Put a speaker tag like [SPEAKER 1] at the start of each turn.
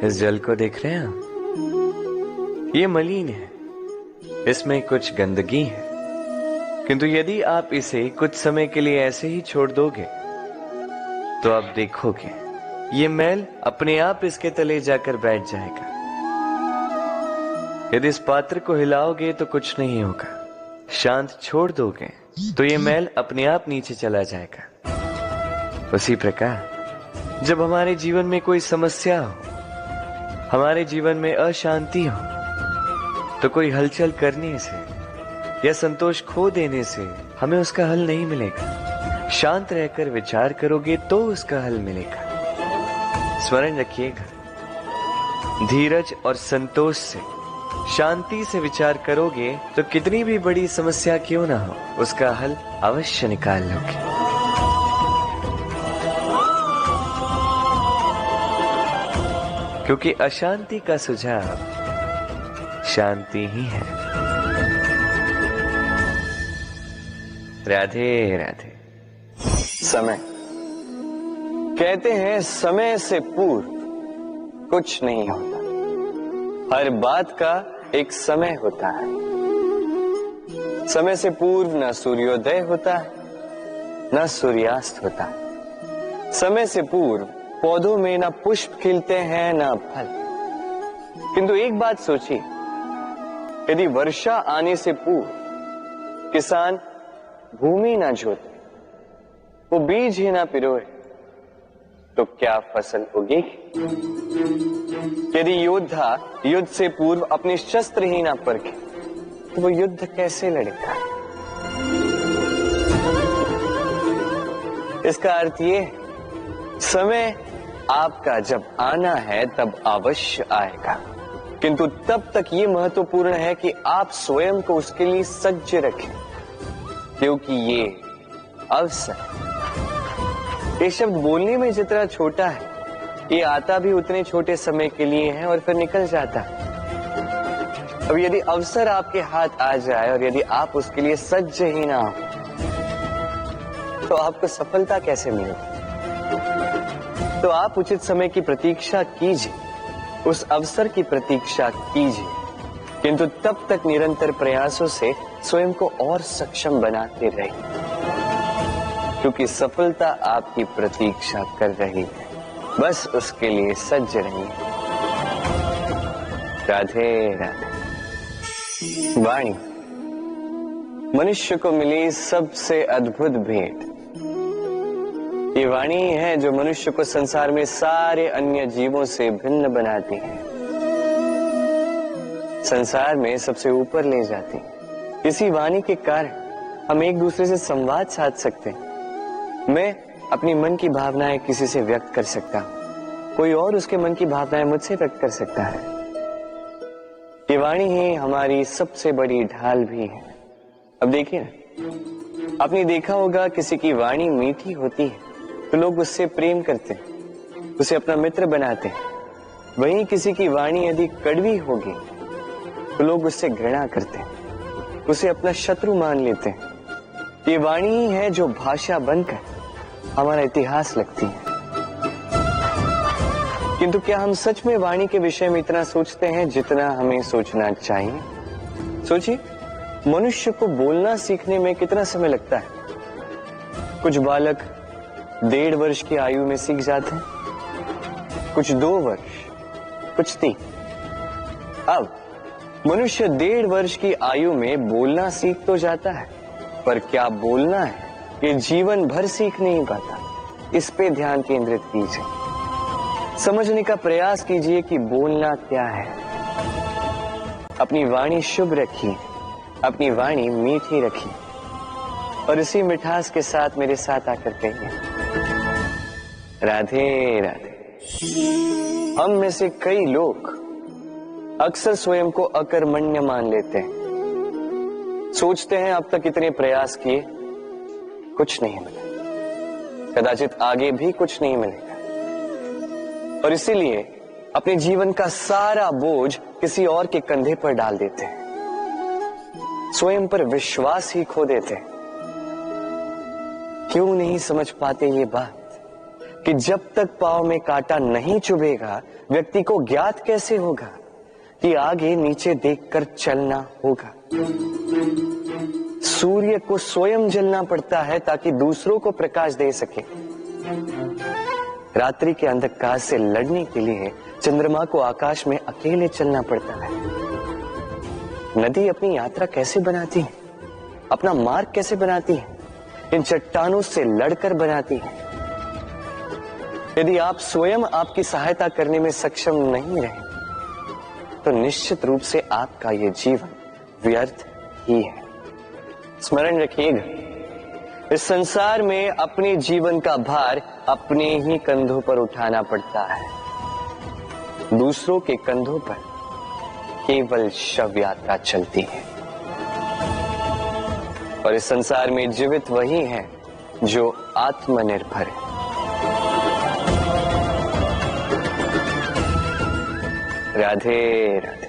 [SPEAKER 1] इस जल को देख रहे हैं आप? ये मलिन है, इसमें कुछ गंदगी है, किंतु यदि आप इसे कुछ समय के लिए ऐसे ही छोड़ दोगे तो आप देखोगे ये मैल अपने आप इसके तले जाकर बैठ जाएगा। यदि इस पात्र को हिलाओगे तो कुछ नहीं होगा, शांत छोड़ दोगे तो ये मैल अपने आप नीचे चला जाएगा। उसी प्रकार जब हमारे जीवन में कोई समस्या हो, हमारे जीवन में अशांति हो, तो कोई हलचल करने से या संतोष खो देने से हमें उसका हल नहीं मिलेगा। शांत रहकर विचार करोगे तो उसका हल मिलेगा। स्मरण रखिएगा, धीरज और संतोष से, शांति से विचार करोगे तो कितनी भी बड़ी समस्या क्यों ना हो, उसका हल अवश्य निकाल लोगे। क्योंकि अशांति का सुझाव शांति ही है। राधे राधे।
[SPEAKER 2] समय, कहते हैं समय से पूर्व कुछ नहीं होता। हर बात का एक समय होता है। समय से पूर्व न सूर्योदय होता है, न सूर्यास्त होता है। समय से पूर्व पौधों में न पुष्प खिलते हैं न फल। किंतु एक बात सोचिए, यदि वर्षा आने से पूर्व किसान भूमि न जोते, वो बीज ही ना पिरोए, तो क्या फसल उगेगी? यदि योद्धा युद्ध से पूर्व अपने शस्त्र ही ना परखे, तो वो युद्ध कैसे लड़ेगा? इसका अर्थ ये, समय आपका जब आना है तब अवश्य आएगा, किंतु तब तक ये महत्वपूर्ण है कि आप स्वयं को उसके लिए सज्ज रखें, क्योंकि ये अवसर, ये शब्द बोलने में जितना छोटा है, ये आता भी उतने छोटे समय के लिए है और फिर निकल जाता है। अब यदि अवसर आपके हाथ आ जाए और यदि आप उसके लिए सज्ज ही ना हो, तो आपको सफलता कैसे मिलेगी? तो आप उचित समय की प्रतीक्षा कीजिए, उस अवसर की प्रतीक्षा कीजिए, किंतु तब तक निरंतर प्रयासों से स्वयं को और सक्षम बनाते रहिए, क्योंकि सफलता आपकी प्रतीक्षा कर रही है। बस उसके लिए सज्ज रहिए। राधे राधे। वाणी मनुष्य को मिली सबसे अद्भुत भेंट। ये वाणी है जो मनुष्य को संसार में सारे अन्य जीवों से भिन्न बनाती है, संसार में सबसे ऊपर ले जाती है। इसी वाणी के कारण हम एक दूसरे से संवाद साध सकते हैं। मैं अपनी मन की भावनाएं किसी से व्यक्त कर सकता हूं, कोई और उसके मन की भावनाएं मुझसे व्यक्त कर सकता है। ये वाणी ही हमारी सबसे बड़ी ढाल भी है। अब देखिए ना, आपने देखा होगा किसी की वाणी मीठी होती है तो लोग उससे प्रेम करते हैं, उसे अपना मित्र बनाते हैं। वहीं किसी की वाणी यदि कड़वी होगी तो लोग उससे घृणा करते हैं, उसे अपना शत्रु मान लेते हैं। ये वाणी ही है जो भाषा बनकर हमारा इतिहास लगती है। किंतु क्या हम सच में वाणी के विषय में इतना सोचते हैं जितना हमें सोचना चाहिए? सोचिए, मनुष्य को बोलना सीखने में कितना समय लगता है। कुछ बालक 1.5 वर्ष की आयु में सीख जाते हैं, कुछ 2 वर्ष, कुछ 3। अब मनुष्य 1.5 वर्ष की आयु में बोलना सीख तो जाता है, पर क्या बोलना है ये जीवन भर सीख नहीं पाता। इस पे ध्यान केंद्रित कीजिए, समझने का प्रयास कीजिए कि बोलना क्या है। अपनी वाणी शुभ रखिए, अपनी वाणी मीठी रखिए, और इसी मिठास के साथ मेरे साथ आकर कहिए, राधे राधे। हम में से कई लोग अक्सर स्वयं को अकर्मण्य मान लेते हैं। सोचते हैं अब तक इतने प्रयास किए, कुछ नहीं मिला, कदाचित आगे भी कुछ नहीं मिलेगा, और इसीलिए अपने जीवन का सारा बोझ किसी और के कंधे पर डाल देते हैं, स्वयं पर विश्वास ही खो देते हैं। क्यों नहीं समझ पाते ये बात कि जब तक पांव में कांटा नहीं चुभेगा व्यक्ति को ज्ञात कैसे होगा कि आगे नीचे देखकर चलना होगा। सूर्य को स्वयं जलना पड़ता है ताकि दूसरों को प्रकाश दे सके। रात्रि के अंधकार से लड़ने के लिए चंद्रमा को आकाश में अकेले चलना पड़ता है। नदी अपनी यात्रा कैसे बनाती है, अपना मार्ग कैसे बनाती है? इन चट्टानों से लड़कर बनाती है। यदि आप स्वयं आपकी सहायता करने में सक्षम नहीं रहे तो निश्चित रूप से आपका यह जीवन व्यर्थ ही है। स्मरण रखिएगा, इस संसार में अपने जीवन का भार अपने ही कंधों पर उठाना पड़ता है। दूसरों के कंधों पर केवल शव यात्रा चलती है। और इस संसार में जीवित वही है जो आत्मनिर्भर है। राधे राधे।